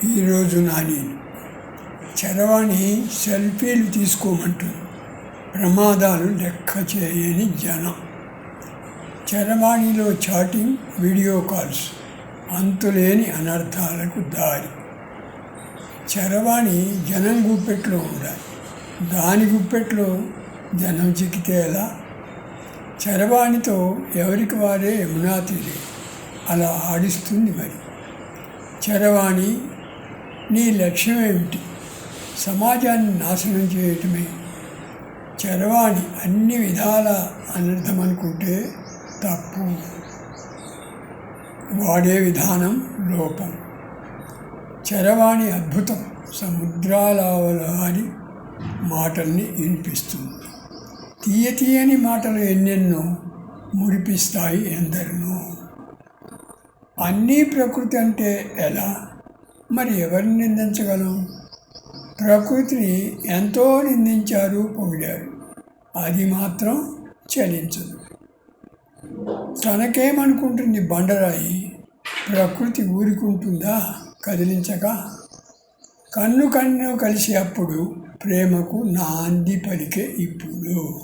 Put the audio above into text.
ఈరోజు నాని చరవాణి సెల్ఫీలు తీసుకోమంటుంది. ప్రమాదాలు లెక్క చేయని జనం. చరవాణిలో చాటింగ్, వీడియో కాల్స్, అంతులేని అనర్థాలకు దారి. చరవాణి జనం గుప్పెట్లో ఉండాలి. దాని గుప్పెట్లో జనం చిక్కితే ఎలా? చరవాణితో ఎవరికి వారే యమునా తీరే అలా ఆడిస్తుంది మరి. చరవాణి నీ లక్ష్యం ఏమిటి? సమాజాన్ని నాశనం చేయటమే. చరవాణి అన్ని విధాల అనర్థం అనుకుంటే తప్పు. వాడే విధానం లోపం. చరవాణి అద్భుతం. సముద్రాలవలాడి మాటల్ని వినిపిస్తుంది. తీయని మాటలు ఎన్నెన్నో మురిపిస్తాయి ఎందరినో. అన్నీ ప్రకృతి అంటే ఎలా? మరి ఎవరిని నిందించగలం? ప్రకృతిని ఎంతో నిందించారు, పొగిడారు. అది మాత్రం చలించదు. తనకేమనుకుంటుంది బండరాయి? ప్రకృతి ఊరుకుంటుందా కదిలించక? కన్ను కలిసి అప్పుడు ప్రేమకు నాంది పలికే ఇప్పుడు.